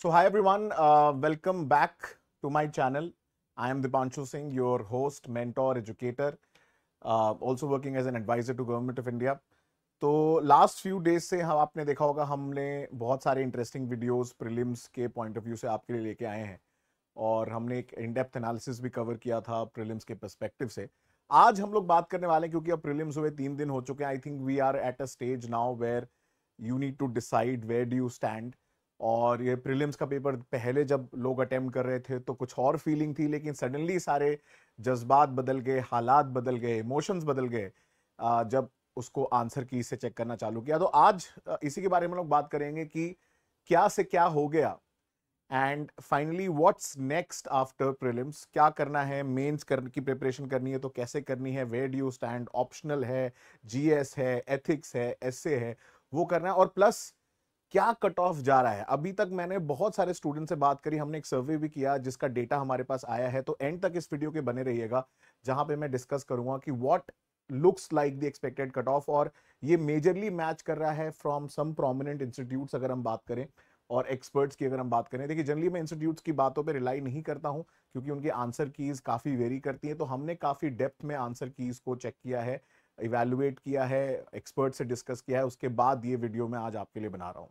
So hi everyone, welcome back to my channel. I am Dipanshu Singh, your host, mentor, educator, also working as an advisor to Government of India. तो last few days से हम आपने देखा होगा हमने बहुत सारे interesting videos prelims के पॉइंट ऑफ व्यू से आपके लिए लेके आए हैं और हमने एक इन डेप्थ एनालिसिस भी कवर किया था प्रीलिम्स के पर्सपेक्टिव से। आज हम लोग बात करने वाले हैं क्योंकि अब प्रीलिम्स हुए 3 दिन हो चुके हैं। I think we are at a stage now where you need to decide where do you stand. और ये प्रीलिम्स का पेपर पहले जब लोग अटेम्प्ट कर रहे थे तो कुछ और फीलिंग थी, लेकिन सडनली सारे जज्बात बदल गए, हालात बदल गए, इमोशंस बदल गए जब उसको आंसर की से चेक करना चालू किया। तो आज इसी के बारे में लोग बात करेंगे कि क्या से क्या हो गया and finally what's next after prelims. क्या करना है, मेंस की प्रिपरेशन करनी है तो कैसे करनी है, where do you stand, optional है, जीएस है, एथिक्स है, एसए है, वो करना है। और प्लस क्या कट ऑफ जा रहा है। अभी तक मैंने बहुत सारे स्टूडेंट से बात करी, हमने एक सर्वे भी किया जिसका डेटा हमारे पास आया है। तो एंड तक इस वीडियो के बने रहिएगा जहां पे मैं डिस्कस करूंगा कि what looks like the expected cut off. और ये मेजरली मैच कर रहा है फ्रॉम सम प्रोमिनेंट इंस्टीट्यूट्स अगर हम बात करें, और एक्सपर्ट्स की अगर हम बात करें। देखिए जनरली मैं इंस्टीट्यूट्स की बातों पे रिलाई नहीं करता हूं क्योंकि उनकी आंसर कीज काफी वेरी करती हैं। तो हमने काफी डेप्थ में आंसर कीज को चेक किया है, इवेल्युएट किया है, एक्सपर्ट से डिस्कस किया है, उसके बाद ये वीडियो मैं आज आपके लिए बना रहा हूं।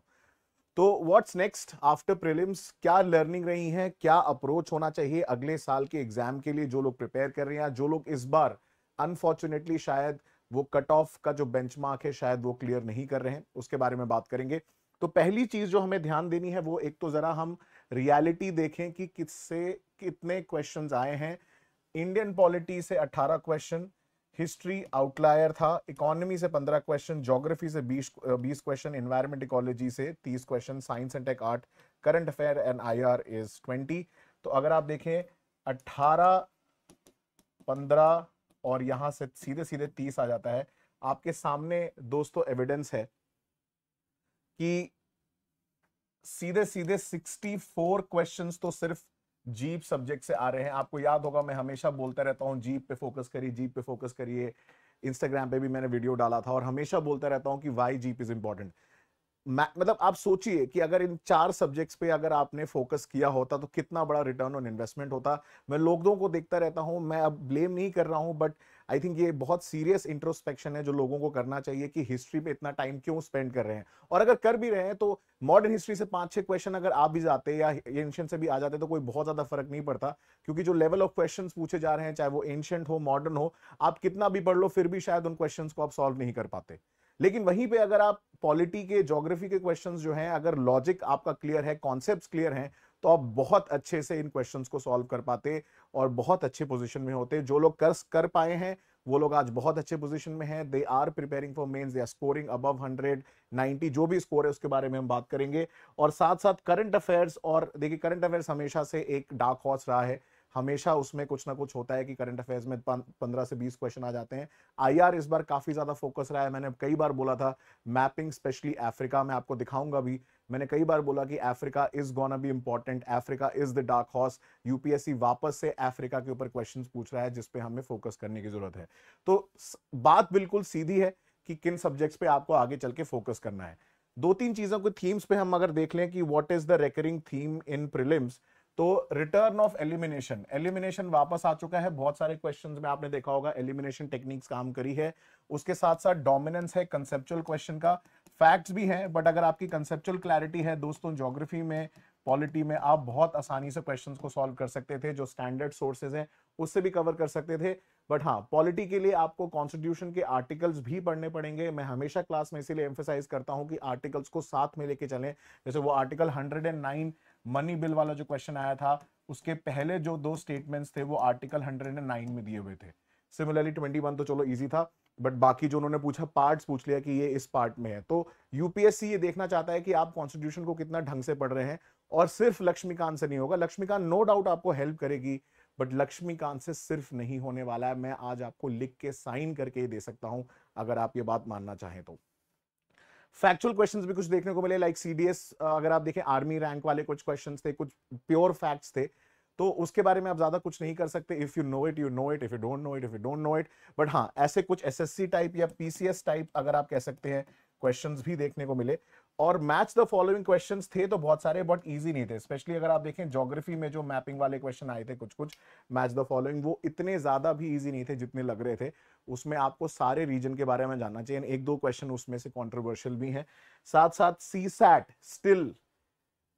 तो व्हाट्स नेक्स्ट आफ्टर प्रीलिम्स, क्या लर्निंग रही है, क्या अप्रोच होना चाहिए अगले साल के एग्जाम के लिए जो लोग प्रिपेयर कर रहे हैं, जो लोग इस बार अनफॉर्चुनेटली शायद वो कट ऑफ का जो बेंचमार्क है शायद वो क्लियर नहीं कर रहे हैं, उसके बारे में बात करेंगे। तो पहली चीज जो हमें ध्यान देनी है वो एक तो जरा हम रियलिटी देखें कि किससे कितने क्वेश्चंस आए हैं। इंडियन पॉलिटी से 18 क्वेश्चन, हिस्ट्री आउटलायर था, इकोनॉमी से 15 क्वेश्चन, ज्योग्राफी से 20 क्वेश्चन, एनवायरमेंट इकोलॉजी से 30 question, science and tech art, current affair and IR is 20। तो अगर आप देखें 18, 15 और यहां से सीधे सीधे 30 आ जाता है। आपके सामने दोस्तों एविडेंस है कि सीधे सीधे 64 क्वेश्चंस तो सिर्फ जीप सब्जेक्ट से आ रहे हैं। आपको याद होगा मैं हमेशा बोलता रहता हूं जीप पे फोकस करिए, जीप पे फोकस करिए। इंस्टाग्राम पे भी मैंने वीडियो डाला था और हमेशा बोलता रहता हूं कि वाई जीप इज इंपॉर्टेंट। मतलब आप सोचिए कि अगर इन 4 सब्जेक्ट्स पे अगर आपने फोकस किया होता तो कितना बड़ा रिटर्न ऑन इन्वेस्टमेंट होता। मैं लोगों को देखता रहता हूं, मैं अब ब्लेम नहीं कर रहा हूं, बट आई थिंक ये बहुत सीरियस इंट्रोस्पेक्शन है जो लोगों को करना चाहिए कि हिस्ट्री पे इतना टाइम क्यों स्पेंड कर रहे हैं। और अगर कर भी रहे हैं तो मॉडर्न हिस्ट्री से 5-6 क्वेश्चन अगर आ भी जाते या एंशियंट से भी आ जाते तो कोई बहुत ज्यादा फर्क नहीं पड़ता, क्योंकि जो लेवल ऑफ क्वेश्चन पूछे जा रहे हैं चाहे वो एंशियंट हो, मॉडर्न हो, आप कितना भी पढ़ लो फिर भी शायद उन क्वेश्चन को आप सॉल्व नहीं कर पाते। लेकिन वहीं पे अगर आप पॉलिटी के, ज्योग्राफी के क्वेश्चंस जो हैं, अगर लॉजिक आपका क्लियर है, कॉन्सेप्ट्स क्लियर हैं, तो आप बहुत अच्छे से इन क्वेश्चंस को सॉल्व कर पाते और बहुत अच्छे पोजीशन में होते। जो लोग कर पाए हैं वो लोग आज बहुत अच्छे पोजीशन में हैं। They are preparing for mains, they are scoring above 100, 90, जो भी स्कोर है उसके बारे में हम बात करेंगे। और साथ साथ करंट अफेयर्स, और देखिए करंट अफेयर्स हमेशा से एक डार्क हॉर्स रहा है, हमेशा उसमें कुछ ना कुछ होता है कि करंट अफेयर्स में 15 से 20 क्वेश्चन आ जाते हैं। आईआर इस बार काफी ज्यादा फोकस रहा है। मैंने कई बार बोला था मैपिंग स्पेशली अफ्रीका में, आपको दिखाऊंगा भी। मैंने कई बार बोला कि Africa is gonna be important, Africa is the dark horse. UPSC वापस से अफ्रीका के ऊपर क्वेश्चंस पूछ रहा है जिसपे हमें फोकस करने की जरूरत है। तो बात बिल्कुल सीधी है कि किन सब्जेक्ट्स पे आपको आगे चल के फोकस करना है। 2-3 चीजों को थीम्स पे हम अगर देख लें कि what is the recurring theme in prelims, तो रिटर्न ऑफ एलिमिनेशन, एलिमिनेशन वापस आ चुका है। बहुत सारे क्वेश्चंस में आपने देखा होगा एलिमिनेशन टेक्निक्स काम करी है। उसके साथ साथ डोमिनेंस है कंसेप्चुअल क्वेश्चन का, फैक्ट्स भी हैं, बट अगर आपकी कंसेप्चुअल क्लैरिटी है दोस्तों, ज्योग्राफी में, पॉलिटी में आप बहुत आसानी से क्वेश्चंस को सॉल्व कर सकते थे। जो स्टैंडर्ड सोर्सेज हैं उससे भी कवर कर सकते थे। बट हाँ, पॉलिटी के लिए आपको कॉन्स्टिट्यूशन के आर्टिकल्स भी पढ़ने पड़ेंगे। मैं हमेशा क्लास में इसीलिए एम्फेसाइज करता हूं कि आर्टिकल्स को साथ में लेके चलें। जैसे वो आर्टिकल 109 मनी बिल वाला जो क्वेश्चन आया था, उसके पहले जो 2 स्टेटमेंट्स थे वो आर्टिकल 109 में दिए हुए थे। सिमिलरली 21 तो चलो इजी था, बट बाकी जो उन्होंने पूछा पार्ट्स पूछ लिया कि ये इस पार्ट में है। तो यूपीएससी ये देखना चाहता है कि आप कॉन्स्टिट्यूशन को कितना ढंग से पढ़ रहे हैं। और सिर्फ लक्ष्मीकांत से नहीं होगा, लक्ष्मीकांत नो डाउट आपको हेल्प करेगी, बट लक्ष्मीकांत से सिर्फ नहीं होने वाला है। मैं आज आपको लिख के साइन करके दे सकता हूं अगर आप ये बात मानना चाहें तो। फैक्चुअल क्वेश्चंस भी कुछ देखने को मिले, लाइक सीडीएस, अगर आप देखें आर्मी रैंक वाले कुछ क्वेश्चंस थे, कुछ प्योर फैक्ट्स थे। तो उसके बारे में आप ज्यादा कुछ नहीं कर सकते। If you know it you know it, if you don't know it, if you don't know it. But हाँ, ऐसे कुछ एसएससी टाइप या पीसीएस टाइप अगर आप कह सकते हैं क्वेश्चंस भी देखने को मिले। और मैच द फॉलोइंग क्वेश्चंस थे तो बहुत सारे, बट इजी नहीं थे। स्पेशली अगर आप देखें ज्योग्राफी में जो मैपिंग वाले क्वेश्चन आए थे कुछ कुछ मैच द फॉलोइंग, वो इतने ज्यादा भी इजी नहीं थे जितने लग रहे थे। उसमें आपको सारे रीजन के बारे में जानना चाहिए, एक दो क्वेश्चन उसमें से कंट्रोवर्शियल भी हैं। साथ साथ CSAT still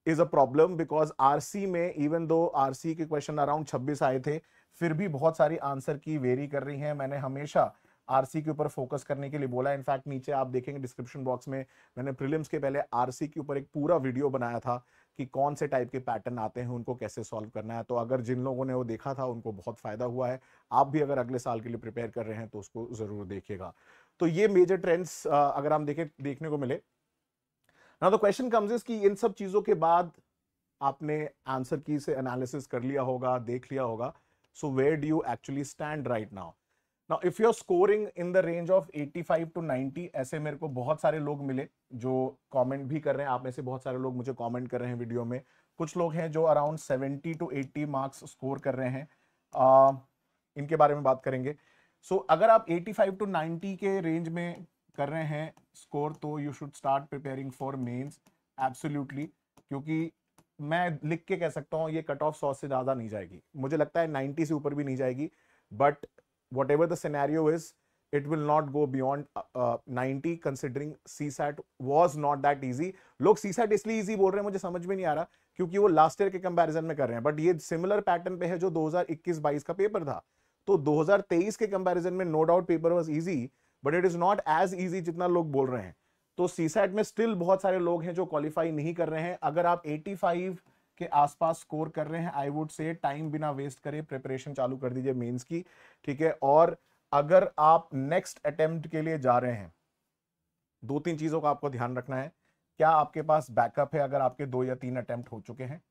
is a problem, because RC में इवन दो आरसी के क्वेश्चन अराउंड 26 आए थे, फिर भी बहुत सारी आंसर की वेरी कर रही हैं। मैंने हमेशा आरसी के ऊपर फोकस करने के लिए बोला। इनफैक्ट नीचे आप देखेंगे डिस्क्रिप्शन बॉक्स में मैंने प्रीलिम्स के पहले आरसी के ऊपर एक पूरा वीडियो बनाया था कि कौन से टाइप के पैटर्न आते हैं, उनको कैसे सॉल्व करना है। तो अगर जिन लोगों ने वो देखा था उनको बहुत फायदा हुआ है। आप भी अगर अगले साल के लिए प्रिपेयर कर रहे हैं तो उसको जरूर देखिएगा। तो ये मेजर ट्रेंड्स अगर हम देखने को मिले। Now the question comes is कि इन सब चीजों के बाद आपने आंसर की से एनालिसिस कर लिया होगा, देख लिया होगा। So where do you actually stand right now? Now, if you're scoring in the range of 85 to 90, ऐसे मेरे को बहुत सारे लोग मिले जो कमेंट भी कर रहे हैं। आप में से बहुत सारे लोग मुझे कमेंट कर रहे हैं वीडियो में। कुछ लोग हैं जो अराउंड 70 to 80 मार्क्स स्कोर कर रहे हैं। इनके बारे में बात करेंगे। सो अगर आप 85 to 90 के रेंज में कर रहे हैं स्कोर, तो you should start preparing for mains absolutely, क्योंकि मैं लिख के कह सकता हूँ ये कट ऑफ 100 से ज्यादा नहीं जाएगी। मुझे लगता है 90 से ऊपर भी नहीं जाएगी, but whatever the scenario is, it will not go beyond 90, considering CSAT was not that easy. लोग CSAT इसलिए easy बोल रहे हैं, मुझे समझ में नहीं आ रहा, क्योंकि वो लास्ट ईयर के कंपैरिजन में कर रहे हैं। बट ये सिमिलर पैटर्न पे है जो 2021-22 का पेपर था। तो 2023 के कंपैरिजन में no doubt paper was easy, but it is not as easy जितना लोग बोल रहे हैं। तो CSAT में स्टिल बहुत सारे लोग हैं जो क्वालिफाई नहीं कर रहे हैं। अगर आप 85 के आसपास स्कोर कर रहे हैं, आई वुड से टाइम बिना वेस्ट करे प्रिपरेशन चालू कर दीजिए मेंस की, ठीक है। और अगर आप नेक्स्ट अटेम्प्ट के लिए जा रहे हैं, दो तीन चीजों का आपको ध्यान रखना है। क्या आपके पास बैकअप है? अगर आपके 2 या 3 अटेम्प्ट हो चुके हैं,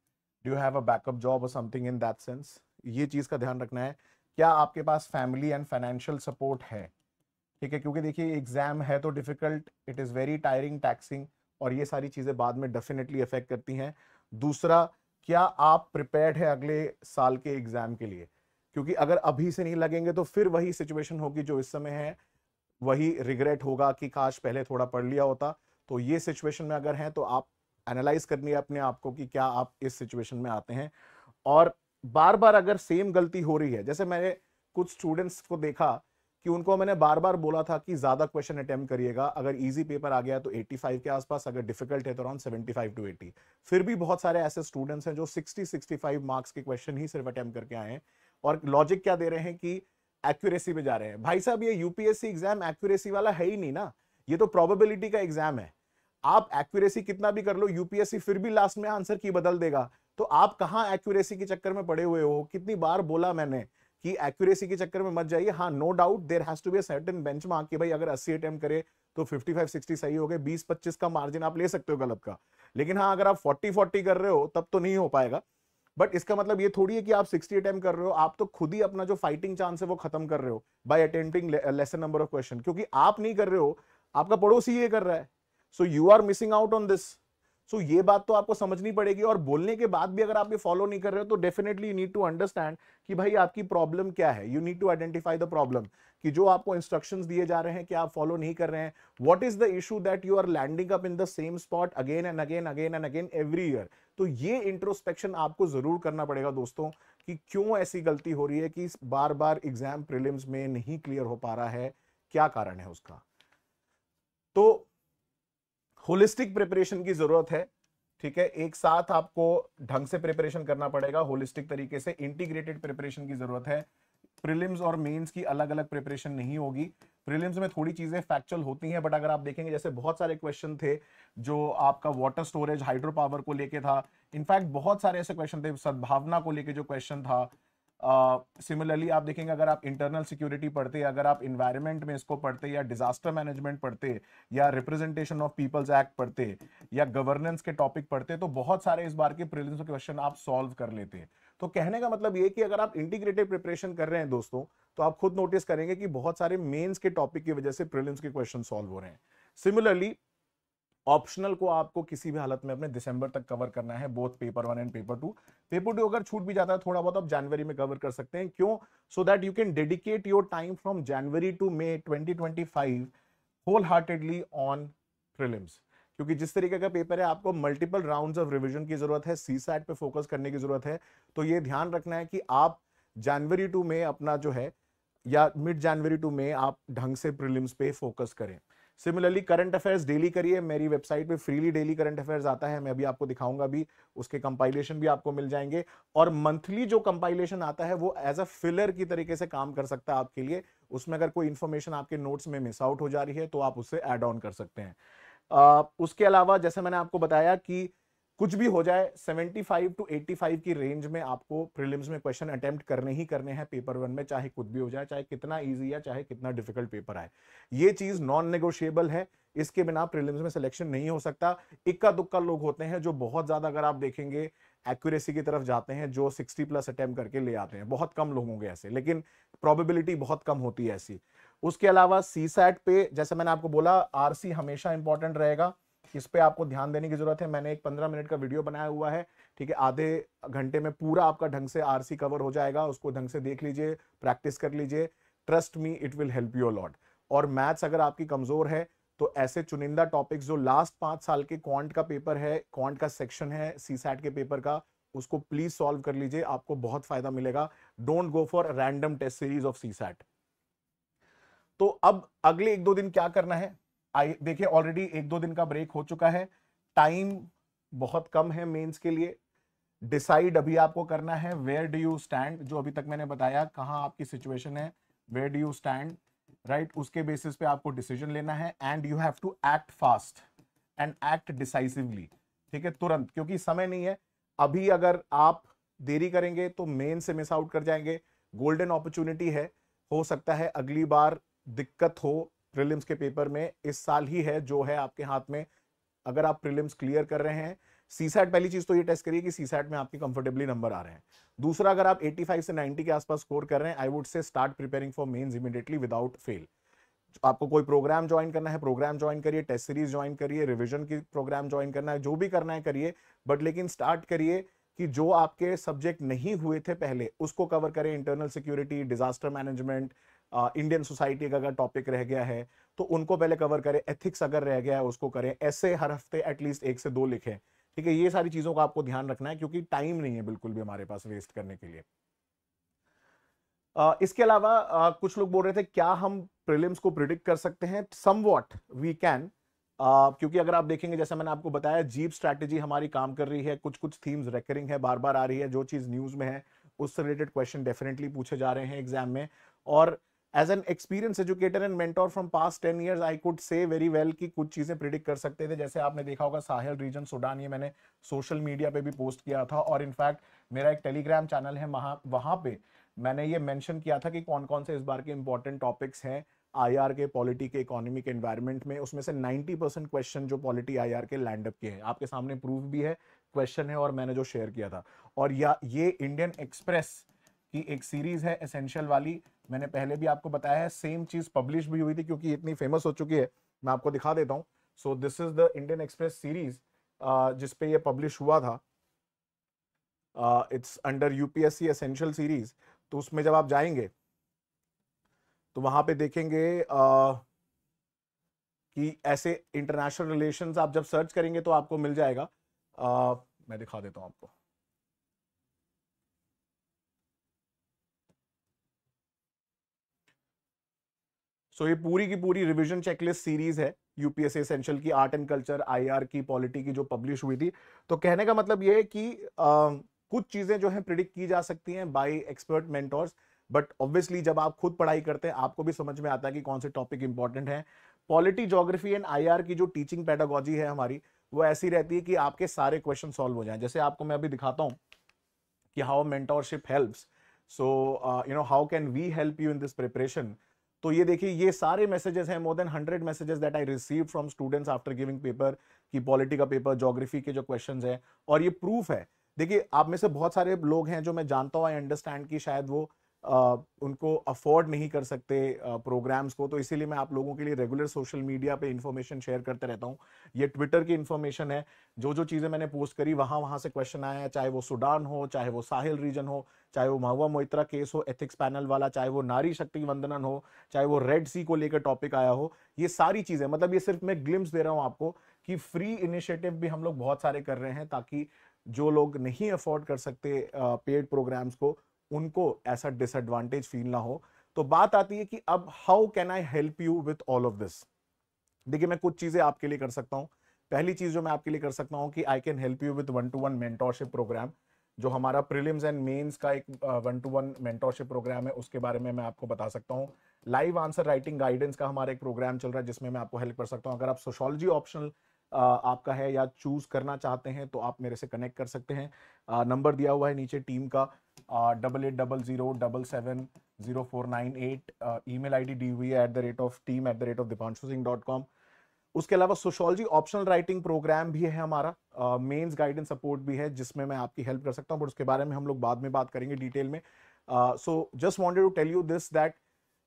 do you have a backup job और समथिंग इन दैट सेंस? ये चीज का ध्यान रखना है। क्या आपके पास फैमिली एंड फाइनेंशियल सपोर्ट है? ठीक है, क्योंकि देखिए एग्जाम है तो difficult, it is very tiring, taxing, और ये सारी चीजें बाद में डेफिनेटली अफेक्ट करती हैं। दूसरा, क्या आप प्रिपेयर्ड है अगले साल के एग्जाम के लिए? क्योंकि अगर अभी से नहीं लगेंगे तो फिर वही सिचुएशन होगी जो इस समय है, वही रिग्रेट होगा कि काश पहले थोड़ा पढ़ लिया होता। तो ये सिचुएशन में अगर हैं तो आप एनालाइज करनी है अपने आप को कि क्या आप इस सिचुएशन में आते हैं। और बार बार अगर सेम गलती हो रही है, जैसे मैंने कुछ स्टूडेंट्स को देखा कि उनको मैंने बार बार बोला था कि ज्यादा क्वेश्चन अटेम्प्ट करिएगा, अगर इजी पेपर आ गया तो 85 के आसपास, अगर डिफिकल्ट है तो अराउंड 75 to 80। फिर भी बहुत सारे ऐसे स्टूडेंट्स हैं जो 60-65 मार्क्स के क्वेश्चन ही सिर्फ अटेम्प्ट करके आए हैं। और लॉजिक क्या दे रहे हैं कि एक्यूरेसी पे जा रहे हैं। भाई साहब, ये यूपीएससी एग्जाम एक्यूरेसी वाला है ही नहीं ना, ये तो प्रोबेबिलिटी का एग्जाम है। आप एक्यूरेसी कितना भी कर लो, यूपीएससी फिर भी लास्ट में आंसर की बदल देगा। तो आप कहां एक्यूरेसी के चक्कर में पड़े हुए हो? कितनी बार बोला मैंने कि एक्यूरेसी के चक्कर में मत जाइए। हाँ, no doubt there has to be a certain benchmark कि भाई अगर 80 अटेम्प्ट करे तो 55-60 सही हो गए, 20-25 का मार्जिन आप ले सकते हो गलत का। लेकिन हाँ, अगर आप 40-40 कर रहे हो तब तो नहीं हो पाएगा। बट इसका मतलब ये थोड़ी है कि आप 60 अटेम्प्ट कर रहे हो, आप तो खुद ही अपना जो फाइटिंग चांस है वो खत्म कर रहे हो by attempting lesser number of question. क्योंकि आप नहीं कर रहे हो, आपका पड़ोसी ये कर रहा है। So you are missing out on this. So ये बात तो आपको समझनी पड़ेगी। और बोलने के बाद भी अगर आप ये फॉलो नहीं कर रहे हो तो definitely you need to understand कि भाई आपकी प्रॉब्लम क्या है। You need to identify the problem, कि जो आपको इंस्ट्रक्शंस दिए जा रहे हैं कि आप फॉलो नहीं कर रहे हैं। What is the issue that you are landing up in the same spot again and again again and again every year? तो ये इंट्रोस्पेक्शन आपको जरूर करना पड़ेगा दोस्तों, कि क्यों ऐसी गलती हो रही है कि बार बार एग्जाम प्रीलिम्स में नहीं क्लियर हो पा रहा है, क्या कारण है उसका। तो होलिस्टिक प्रिपरेशन की जरूरत है, ठीक है। एक साथ आपको ढंग से प्रिपरेशन करना पड़ेगा, होलिस्टिक तरीके से इंटीग्रेटेड प्रिपरेशन की जरूरत है। प्रीलिम्स और मेंस की अलग अलग प्रिपरेशन नहीं होगी। प्रीलिम्स में थोड़ी चीजें फैक्चुअल होती हैं, बट अगर आप देखेंगे जैसे बहुत सारे क्वेश्चन थे जो आपका वाटर स्टोरेज, हाइड्रो पावर को लेके था। इनफैक्ट बहुत सारे ऐसे क्वेश्चन थे, सद्भावना को लेके जो क्वेश्चन था। सिमिलरली आप देखेंगे अगर आप इंटरनल सिक्योरिटी पढ़ते, अगर आप इन्वायरमेंट में इसको पढ़ते, या डिजास्टर मैनेजमेंट पढ़ते, या रिप्रेजेंटेशन ऑफ पीपल्स एक्ट पढ़ते, या गवर्नेंस के टॉपिक पढ़ते, तो बहुत सारे इस बार के प्रीलिम्स के क्वेश्चन आप सॉल्व कर लेते। तो कहने का मतलब ये कि अगर आप इंटीग्रेटेड प्रिपरेशन कर रहे हैं दोस्तों, तो आप खुद नोटिस करेंगे कि बहुत सारे मेंस के टॉपिक की वजह से प्रीलिम्स के क्वेश्चन सॉल्व हो रहे हैं। सिमिलरली ऑप्शनल को आपको किसी भी हालत में अपने दिसंबर तक कवर करना है, both paper 1 and paper 2। Paper 2 अगर छूट भी जाता है थोड़ा बहुत, आप जनवरी में कवर कर सकते हैं। क्यों? So that you can dedicate your time from January to May 2025 wholeheartedly on prelims. क्योंकि जिस तरीके का पेपर है आपको मल्टीपल राउंड्स ऑफ रिवीजन की जरूरत है, सीसैट पे फोकस करने की जरूरत है। तो ये ध्यान रखना है कि आप जनवरी टू मई अपना जो है, या मिड जनवरी टू मई आप ढंग से प्रीलिम्स पे फोकस करें। सिमिलरली करंट अफेयर्स डेली करिए, मेरी वेबसाइट पे फ्रीली डेली करंट अफेयर्स आता है, मैं अभी आपको दिखाऊंगा भी, उसके कंपाइलेशन भी आपको मिल जाएंगे। और मंथली जो कंपाइलेशन आता है वो एज अ फिलर की तरीके से काम कर सकता है आपके लिए। उसमें अगर कोई इंफॉर्मेशन आपके नोट्स में मिस आउट हो जा रही है तो आप उससे ऐड ऑन कर सकते हैं। उसके अलावा जैसे मैंने आपको बताया कि कुछ भी हो जाए 75 टू 85 की रेंज में आपको प्रीलिम्स में क्वेश्चन अटेम्प्ट करने ही करने हैं पेपर वन में, चाहे कुछ भी हो जाए, चाहे कितना इजी या चाहे कितना डिफिकल्ट पेपर आए। ये चीज नॉन नेगोशिएबल है, इसके बिना प्रीलिम्स में सिलेक्शन नहीं हो सकता। इक्का दुक्का लोग होते हैं जो बहुत ज्यादा, अगर आप देखेंगे, एक्यूरेसी की तरफ जाते हैं, जो 60 प्लस अटेम्प्ट करके ले आते हैं। बहुत कम लोग होंगे ऐसे, लेकिन प्रोबेबिलिटी बहुत कम होती है ऐसी। उसके अलावा सीसैट पे जैसे मैंने आपको बोला, आरसी हमेशा इंपॉर्टेंट रहेगा, इस पे आपको ध्यान देने की जरूरत है। मैंने एक 15 मिनट का वीडियो बनाया हुआ है, ठीक है, आधे घंटे में पूरा आपका ढंग से आरसी कवर हो जाएगा, उसको ढंग से देख लीजिए, प्रैक्टिस कर लीजिए, trust me it will help you a lot. और मैथ्स अगर आपकी कमजोर है तो ऐसे चुनिंदा टॉपिक्स जो लास्ट 5 साल के क्वांट का पेपर है, क्वांट का सेक्शन है सीसैट के पेपर का, उसको प्लीज सॉल्व कर लीजिए, आपको बहुत फायदा मिलेगा। Don't go for random test series of CSAT. तो अब अगले 1-2 दिन क्या करना है, देखिए ऑलरेडी 1-2 दिन का ब्रेक हो चुका है, टाइम बहुत कम है मेंस के लिए। डिसाइड अभी आपको करना है वेयर डू यू स्टैंड, जो अभी तक मैंने बताया कहां आपकी सिचुएशन है, where do you stand, right, उसके बेसिस पे आपको डिसीजन लेना है। And you have to act fast and act decisively, ठीक है, तुरंत, क्योंकि समय नहीं है। अभी अगर आप देरी करेंगे तो मेन से मिस आउट कर जाएंगे। गोल्डन अपॉर्चुनिटी है, हो सकता है अगली बार दिक्कत हो प्रीलिम्स के पेपर में, इस साल ही है जो है आपके हाथ में। अगर आप प्रीलिम्स क्लियर कर रहे हैं, सीसैट, पहली चीज तो ये टेस्ट करिए कि सीसैट में आपके कंफर्टेबली नंबर आ रहे हैं। दूसरा, अगर आप 85 से 90 के आसपास स्कोर कर रहे हैं, I would say start preparing for mains immediately without fail. आपको कोई प्रोग्राम ज्वाइन करना है, प्रोग्राम ज्वाइन करिए, टेस्ट सीरीज ज्वाइन करिए, रिवीजन की प्रोग्राम ज्वाइन करना है, जो भी करना है करिए, बट लेकिन स्टार्ट करिए कि जो आपके सब्जेक्ट नहीं हुए थे पहले उसको कवर करें। Internal security, disaster management, Indian society का अगर टॉपिक रह गया है तो उनको पहले कवर करें, एथिक्स अगर रह गया है उसको करें, ऐसे हर हफ्ते एटलीस्ट 1 से 2 लिखें, ठीक है। ये सारी चीजों का आपको ध्यान रखना है क्योंकि टाइम नहीं है बिल्कुल भी हमारे पास वेस्ट करने के लिए। इसके अलावा कुछ लोग बोल रहे थे क्या हम प्रीलिम्स को प्रिडिक्ट कर सकते हैं, समवॉट वी कैन, क्योंकि अगर आप देखेंगे जैसे मैंने आपको बताया जीप स्ट्रैटेजी हमारी काम कर रही है, कुछ कुछ थीम्स रेकरिंग है, बार बार आ रही है, जो चीज न्यूज में है उससे रिलेटेड क्वेश्चन डेफिनेटली पूछे जा रहे हैं एग्जाम में। और as an experience educator and mentor from past 10 years I could say very well कि कुछ चीजें प्रिडिक्ट कर सकते थे। जैसे आपने देखा होगा साहेल रीजन सूडान, ये मैंने सोशल मीडिया पे भी पोस्ट किया था, और इनफैक्ट मेरा एक टेलीग्राम चैनल है, वहां पे मैंने ये मेंशन किया था कि कौन कौन से इस बार के इंपॉर्टेंट टॉपिक्स हैं आईआर के, पॉलिटी के, इकोनॉमी के, एनवायरनमेंट में। उसमें से 90% क्वेश्चन जो पॉलिटी आईआर के लैंड अप के हैं, आपके सामने प्रूफ भी है, क्वेश्चन है, और मैंने जो शेयर किया था। और ये इंडियन एक्सप्रेस की एक सीरीज है एसेंशियल वाली, मैंने पहले भी आपको बताया है, सेम चीज पब्लिश भी हुई थी क्योंकि इतनी फेमस हो चुकी है। मैं आपको दिखा देता हूं। So this is the Indian express series जिसपे ये पब्लिश हुआ था, it's under UPSC essential series. तो उसमें जब आप जाएंगे तो वहां पे देखेंगे कि ऐसे इंटरनेशनल रिलेशंस आप जब सर्च करेंगे तो आपको मिल जाएगा। मैं दिखा देता हूं आपको। सो ये पूरी की पूरी रिवीजन चेकलिस्ट सीरीज है यूपीएससी एसेंशियल की, आर्ट एंड कल्चर, आईआर की, पॉलिटी की, जो पब्लिश हुई थी। तो कहने का मतलब ये है कि कुछ चीजें जो है प्रिडिक्ट की जा सकती हैं bye expert mentors, but obviously जब आप खुद पढ़ाई करते हैं आपको भी समझ में आता है कि कौन से टॉपिक इंपॉर्टेंट है। पॉलिटी, ज्योग्राफी एंड आईआर की जो टीचिंग पेडागोजी है हमारी, वो ऐसी रहती है कि आपके सारे क्वेश्चन सॉल्व हो जाएं। जैसे आपको मैं अभी दिखाता हूं कि how mentorship helps, so how can we help you in this preparation. तो ये देखिए, ये सारे मैसेजेस हैं, more than 100 messages that I receive from students after giving paper, कि पॉलिटी का पेपर, ज्योग्राफी के जो क्वेश्चंस हैं, और ये प्रूफ है। देखिए, आप में से बहुत सारे लोग हैं जो मैं जानता हूं, आई अंडरस्टैंड कि शायद वो उनको अफोर्ड नहीं कर सकते प्रोग्राम्स को, तो इसीलिए मैं आप लोगों के लिए रेगुलर सोशल मीडिया पे इंफॉर्मेशन शेयर करते रहता हूं। ये ट्विटर की इंफॉर्मेशन है, जो जो चीजें मैंने पोस्ट करी वहां वहां से क्वेश्चन आए हैं, चाहे वो सूडान हो, चाहे वो साहिल रीजन हो, चाहे वो महुआ मोइत्रा केस हो एथिक्स पैनल वाला, चाहे वो नारी शक्ति वंदनन हो, चाहे वो रेड सी को लेकर टॉपिक आया हो। ये सारी चीजें, मतलब ये सिर्फ मैं ग्लिम्स दे रहा हूं आपको कि फ्री इनिशिएटिव भी हम लोग बहुत सारे कर रहे हैं, ताकि जो लोग नहीं अफोर्ड कर सकते पेड प्रोग्राम्स को, उनको ऐसा डिसएडवांटेज फील ना हो। तो बात आती है कि अब how can I help you with all of this. देखिए, मैं कुछ चीजें आपके लिए कर सकता हूं। पहली चीज जो मैं आपके लिए कर सकता हूं कि I can help you with 1-to-1 mentorship program. जो हमारा प्रीलिम्स एंड मेंस का एक 1-to-1 मेंटोरशिप प्रोग्राम है, उसके बारे में मैं आपको बता सकता हूं। लाइव आंसर राइटिंग गाइडेंस का हमारा एक प्रोग्राम चल रहा है, जिसमें मैं आपको हेल्प कर सकता हूं। अगर आप सोशियोलॉजी ऑप्शनल आपका है या चूज करना चाहते हैं, तो आप मेरे से कनेक्ट कर सकते हैं। नंबर दिया हुआ है नीचे टीम का, 8800070498। ईमेल आईडी दी हुई है team@team@dipanshuSingh.com। उसके अलावा सोशियोलॉजी ऑप्शनल राइटिंग प्रोग्राम भी है हमारा, मेंस गाइडेंस सपोर्ट भी है, जिसमें मैं आपकी हेल्प कर सकता हूं, बट उसके बारे में हम लोग बाद में बात करेंगे डिटेल में। So just wanted to tell you this that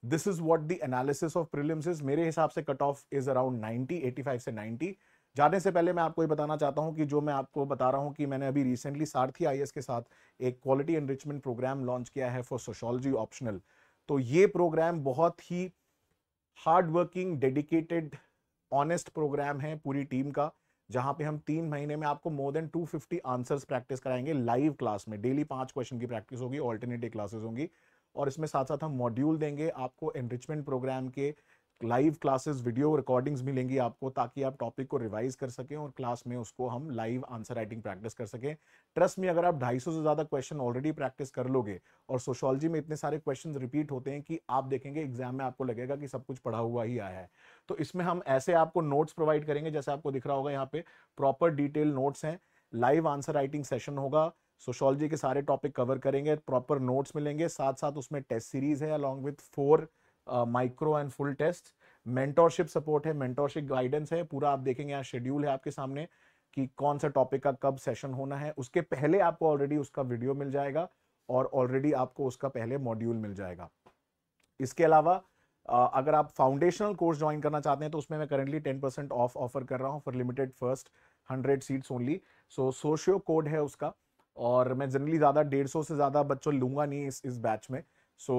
this is what the analysis of prelims is. मेरे हिसाब से कट ऑफ इज अराउंड 90, 85 से 90। जाने से पहले मैं आपको ये बताना चाहता हूं कि जो मैं आपको बता रहा हूं कि मैंने अभी रिसेंटली सारथी आईएएस के साथ एक क्वालिटी एनरिचमेंट प्रोग्राम लॉन्च किया है फॉर सोशियोलॉजी ऑप्शनल। तो ये प्रोग्राम बहुत ही hard working, dedicated, honest program है पूरी टीम का, जहां पे हम 3 महीने में आपको मोर देन 250 आंसर्स प्रैक्टिस कराएंगे लाइव क्लास में। डेली 5 क्वेश्चन की प्रैक्टिस होगी, ऑल्टरनेट डे क्लासेस होंगी, और इसमें साथ साथ हम मॉड्यूल देंगे आपको एनरिचमेंट प्रोग्राम के। लाइव क्लासेस वीडियो रिकॉर्डिंग्स मिलेंगी आपको, ताकि आप टॉपिक को रिवाइज कर सकें और क्लास में उसको हम लाइव आंसर राइटिंग प्रैक्टिस कर सकें। ट्रस्ट में, अगर आप 250 से ज्यादा क्वेश्चन ऑलरेडी प्रैक्टिस कर लोगे, और सोशियोलॉजी में इतने सारे क्वेश्चन रिपीट होते हैं कि आप देखेंगे एग्जाम में आपको लगेगा कि सब कुछ पढ़ा हुआ ही आया है। तो इसमें हम ऐसे आपको नोट्स प्रोवाइड करेंगे, जैसे आपको दिख रहा होगा यहाँ पे प्रॉपर डिटेल नोट्स हैं। लाइव आंसर राइटिंग सेशन होगा, सोशियोलॉजी के सारे टॉपिक कवर करेंगे, प्रॉपर नोट्स मिलेंगे, साथ साथ उसमें टेस्ट सीरीज है along with 4 micro and full test. Mentorship support है, मेंटोरशिप गाइडेंस है पूरा। आप देखेंगे यहाँ शेड्यूल है आपके सामने कि कौन सा टॉपिक का कब सेशन होना है। उसके पहले आपको ऑलरेडी उसका वीडियो मिल जाएगा, और ऑलरेडी आपको उसका पहले मॉड्यूल मिल जाएगा। इसके अलावा अगर आप फाउंडेशनल कोर्स ज्वाइन करना चाहते हैं, तो उसमें मैं करेंटली 10% ऑफ ऑफर कर रहा हूं for limited first 100 seats only. So socio code है उसका, और मैं जनरली ज्यादा 150 से ज्यादा बच्चों लूंगा नहीं इस बैच में। So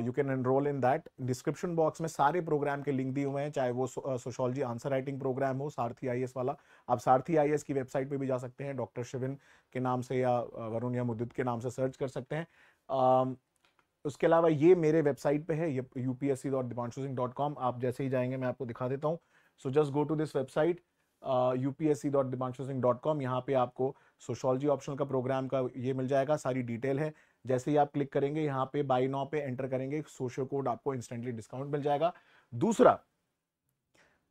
you can enrol in that. Description box में सारे प्रोग्राम के लिंक दिए हुए हैं, चाहे वो सोशियोलॉजी आंसर राइटिंग प्रोग्राम हो, सारथी आईएएस वाला। आप सारथी आईएएस की वेबसाइट पे भी जा सकते हैं, डॉक्टर शिविन के नाम से या वरुण या मुदित के नाम से सर्च कर सकते हैं। उसके अलावा ये मेरे वेबसाइट पे है, ये upsc.dipanshuSingh.com। आप जैसे ही जाएंगे मैं आपको दिखा देता हूँ। So just go to this website upsc.dipanshuSingh.com। यहाँ पे आपको सोशियोलॉजी ऑप्शनल का प्रोग्राम का ये मिल जाएगा, सारी डिटेल है। जैसे ही आप क्लिक करेंगे यहाँ पे बाय नाउ पे एंटर करेंगे, सोशियो कोड आपको इंस्टेंटली डिस्काउंट मिल जाएगा। दूसरा,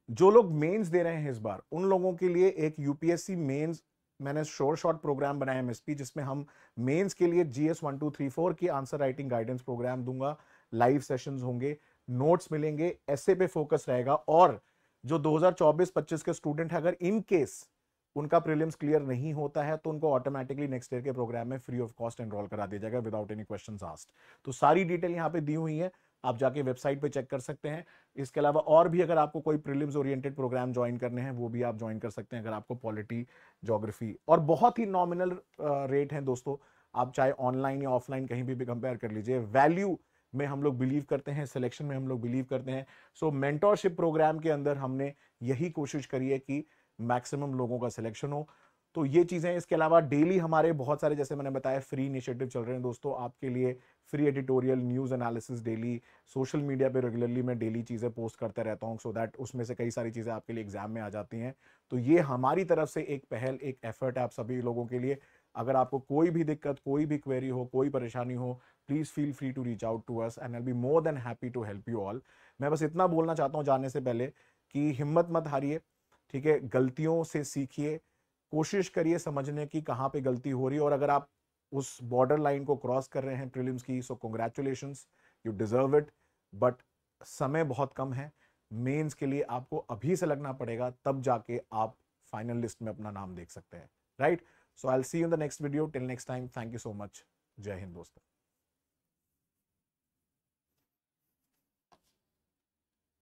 जो लोग मेंस दे रहे हैं इस बार, उन लोगों के लिए एक यूपीएससी मेंस मैंने शॉर्ट प्रोग्राम बनाया एमएसपी, जिसमें हम मेंस के लिए जीएस 1 2 3 4 की आंसर राइटिंग गाइडेंस प्रोग्राम दूंगा। लाइव सेशंस होंगे, नोट्स मिलेंगे, ऐसे पे फोकस रहेगा। और जो 2024-25 के स्टूडेंट है, अगर इन केस उनका प्रीलिम्स क्लियर नहीं होता है, तो उनको ऑटोमेटिकली नेक्स्ट ईयर के प्रोग्राम में फ्री ऑफ कॉस्ट एनरोल करा दिया जाएगा विदाउट एनी क्वेश्चंस आस्क्ड। तो सारी डिटेल यहाँ पे दी हुई है, आप जाके वेबसाइट पे चेक कर सकते हैं। इसके अलावा और भी अगर आपको कोई प्रीलिम्स ओरिएंटेड प्रोग्राम ज्वाइन करने हैं, वो भी आप ज्वाइन कर सकते हैं। अगर आपको पॉलिटी, ज्योग्राफी, और बहुत ही नॉमिनल रेट है दोस्तों, आप चाहे ऑनलाइन या ऑफलाइन कहीं भी कंपेयर कर लीजिए। वैल्यू में हम लोग बिलीव करते हैं, सिलेक्शन में हम लोग बिलीव करते हैं। सो मेंटोरशिप प्रोग्राम के अंदर हमने यही कोशिश करी है कि मैक्सिमम लोगों का सिलेक्शन हो। तो ये चीजें, इसके अलावा डेली हमारे बहुत सारे, जैसे मैंने बताया, फ्री इनिशिएटिव चल रहे हैं दोस्तों आपके लिए। Free editorial, news analysis daily, social media पे रेगुलरली मैं डेली चीजें पोस्ट करते रहता हूं, सो दैट उसमें से कई सारी चीजें आपके लिए एग्जाम में आ जाती हैं। तो ये हमारी तरफ से एक पहल, एक एफर्ट है आप सभी लोगों के लिए। अगर आपको कोई भी दिक्कत, कोई भी क्वेरी हो, कोई परेशानी हो, please feel free to reach out to us and I will be more than happy to help you all. मैं बस इतना बोलना चाहता हूं जाने से पहले कि हिम्मत मत हारिए, ठीक है? गलतियों से सीखिए, कोशिश करिए समझने की कहाँ पे गलती हो रही है। और अगर आप उस बॉर्डर लाइन को क्रॉस कर रहे हैं प्रीलिम्स की, सो congratulations, you deserve it. But समय बहुत कम है, मेंस के लिए आपको अभी से लगना पड़ेगा, तब जाके आप फाइनल लिस्ट में अपना नाम देख सकते हैं, right? So I will see you in the next video. Till next time, thank you so much. जय हिंद दोस्तों।